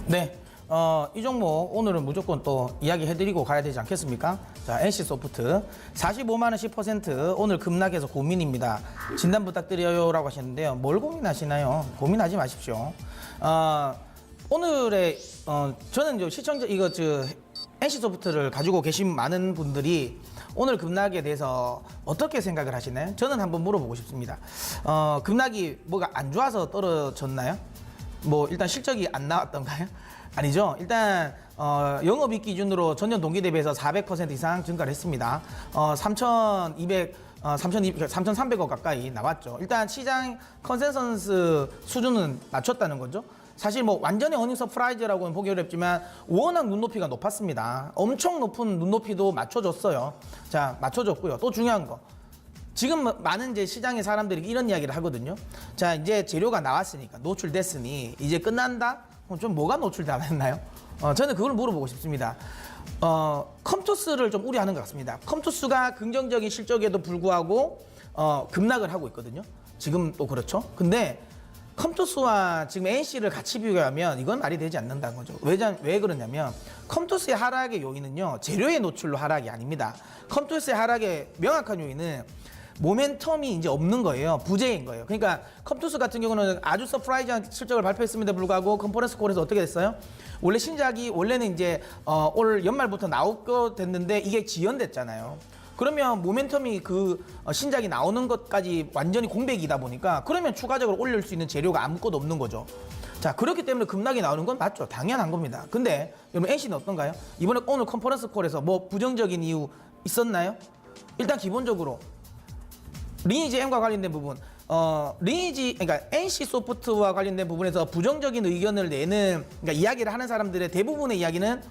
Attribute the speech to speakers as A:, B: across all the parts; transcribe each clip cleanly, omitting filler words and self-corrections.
A: 네, 이 종목 오늘은 무조건 또 이야기해드리고 가야 되지 않겠습니까? 자, NC소프트 45만원 10% 오늘 급락해서 고민입니다. 진단 부탁드려요라고 하셨는데요. 뭘 고민하시나요? 고민하지 마십시오. 오늘의 저는 이제 시청자 NC소프트를 가지고 계신 많은 분들이 오늘 급락에 대해서 어떻게 생각을 하시나요? 저는 한번 물어보고 싶습니다. 급락이 뭐가 안 좋아서 떨어졌나요? 뭐 일단 실적이 안 나왔던가요? 아니죠. 일단 영업이익 기준으로 전년 동기 대비해서 400% 이상 증가를 했습니다. 3,300억 가까이 나왔죠. 일단 시장 컨센서스 수준은 낮췄다는 거죠. 사실 뭐 완전히 어닝 서프라이즈라고는 보기 어렵지만 워낙 눈높이가 높았습니다. 엄청 높은 눈높이도 맞춰줬어요. 자, 맞춰줬고요. 또 중요한 거. 지금 많은 이제 시장의 사람들이 이런 이야기를 하거든요. 자, 이제 재료가 나왔으니까 노출됐으니 이제 끝난다? 좀 뭐가 노출됐나요? 저는 그걸 물어보고 싶습니다. 컴투스를 좀 우려하는 것 같습니다. 컴투스가 긍정적인 실적에도 불구하고 급락을 하고 있거든요. 지금 또 그렇죠. 근데 컴투스와 지금 NC를 같이 비교하면 이건 말이 되지 않는다는 거죠. 왜 그러냐면 컴투스의 하락의 요인은요, 재료의 노출로 하락이 아닙니다. 컴투스의 하락의 명확한 요인은 모멘텀이 이제 없는 거예요. 부재인 거예요. 그러니까 컴투스 같은 경우는 아주 서프라이즈한 실적을 발표했음에도 불구하고 컨퍼런스 콜에서 어떻게 됐어요? 원래 신작이 원래는 이제 올 연말부터 나오게 됐는데 이게 지연됐잖아요. 그러면 모멘텀이 그 신작이 나오는 것까지 완전히 공백이다 보니까 그러면 추가적으로 올릴 수 있는 재료가 아무것도 없는 거죠. 자, 그렇기 때문에 급락이 나오는 건 맞죠. 당연한 겁니다. 근데 여러분 NC는 어떤가요? 이번에 오늘 컨퍼런스 콜에서 뭐 부정적인 이유 있었나요? 일단 기본적으로 리니지 M과 관련된 부분, 그러니까 NC 소프트와 관련된 부분에서 부정적인 의견을 내는, 그러니까 이야기를 하는 사람들의 대부분의 이야기는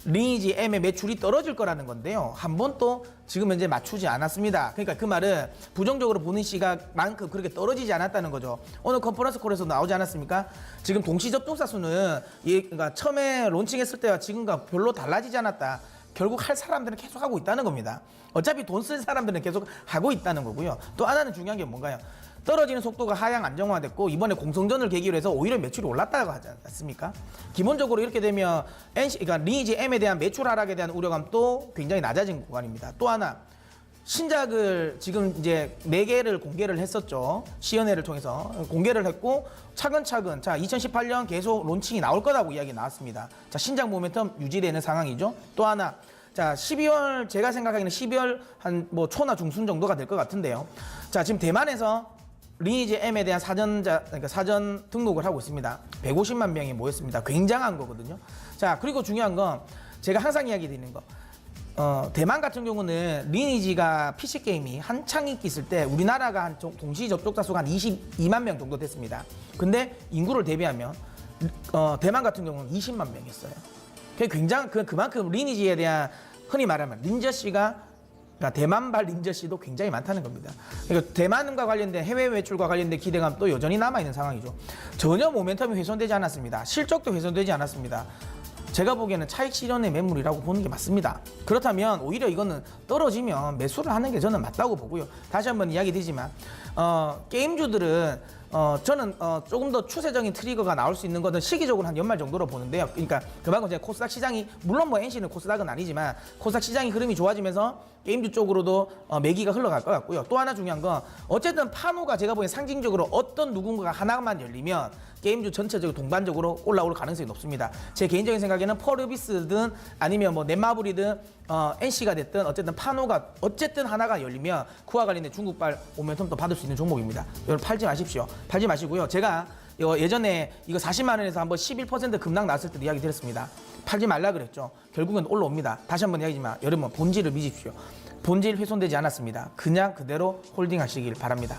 A: 리니지 M의 매출이 떨어질 거라는 건데요. 한 번도 지금 현재 맞추지 않았습니다. 그러니까 그 말은 부정적으로 보는 시각만큼 그렇게 떨어지지 않았다는 거죠. 오늘 컨퍼런스 콜에서 나오지 않았습니까? 지금 동시 접촉사 수는 그러니까 처음에 론칭했을 때와 지금과 별로 달라지지 않았다. 결국 할 사람들은 계속 하고 있다는 겁니다. 어차피 돈 쓸 사람들은 계속 하고 있다는 거고요. 또 하나는 중요한 게 뭔가요? 떨어지는 속도가 하향 안정화됐고 이번에 공성전을 계기로 해서 오히려 매출이 올랐다고 하지 않습니까? 기본적으로 이렇게 되면 그러니까 리니지 M에 대한 매출 하락에 대한 우려감도 굉장히 낮아진 구간입니다. 또 하나, 신작을 지금 이제 4개를 공개를 했었죠. 시연회를 통해서 공개를 했고 차근차근 자 2018년 계속 론칭이 나올 거라고 이야기 나왔습니다. 자, 신작 모멘텀 유지되는 상황이죠. 또 하나, 자 12월 제가 생각하기에는 12월 한 뭐 초나 중순 정도가 될 것 같은데요. 자, 지금 대만에서 리니지 M에 대한 그러니까 사전 등록을 하고 있습니다. 150만 명이 모였습니다. 굉장한 거거든요. 자, 그리고 중요한 건 제가 항상 이야기 드리는 거. 대만 같은 경우는 리니지가 PC게임이 한창 인기 있을 때 우리나라가 한 동시 접촉자 수가 한 22만 명 정도 됐습니다. 근데 인구를 대비하면 대만 같은 경우는 20만 명이었어요. 그만큼 리니지에 대한 흔히 말하면 린저씨가, 그러니까 대만발 린저씨도 굉장히 많다는 겁니다. 그러니까 대만과 관련된 해외 매출과 관련된 기대감도 여전히 남아있는 상황이죠. 전혀 모멘텀이 훼손되지 않았습니다. 실적도 훼손되지 않았습니다. 제가 보기에는 차익 실현의 매물이라고 보는 게 맞습니다. 그렇다면 오히려 이거는 떨어지면 매수를 하는 게 저는 맞다고 보고요. 다시 한번 이야기 드리지만 게임주들은 저는 조금 더 추세적인 트리거가 나올 수 있는 것은 시기적으로 한 연말 정도로 보는데요. 그러니까 그만큼 제가 코스닥 시장이, 물론 뭐 NC는 코스닥은 아니지만 코스닥 시장이 흐름이 좋아지면서 게임주 쪽으로도 매기가 흘러갈 것 같고요. 또 하나 중요한 건 어쨌든 파노가 제가 보기엔 상징적으로 어떤 누군가가 하나만 열리면 게임주 전체적으로 동반적으로 올라올 가능성이 높습니다. 제 개인적인 생각에는 펄어비스든 아니면 뭐 넷마블이든 NC가 됐든 어쨌든 파노가 어쨌든 하나가 열리면 그와 관련된 중국발 모멘텀도 받을 수 있는 종목입니다. 여러분 팔지 마십시오. 팔지 마시고요. 제가 예전에 이거 40만 원에서 한번 11% 급락 났을 때도 이야기 드렸습니다. 팔지 말라 그랬죠. 결국은 올라옵니다. 다시 한번 이야기지만 여러분 본질을 믿으십시오. 본질 훼손되지 않았습니다. 그냥 그대로 홀딩하시길 바랍니다.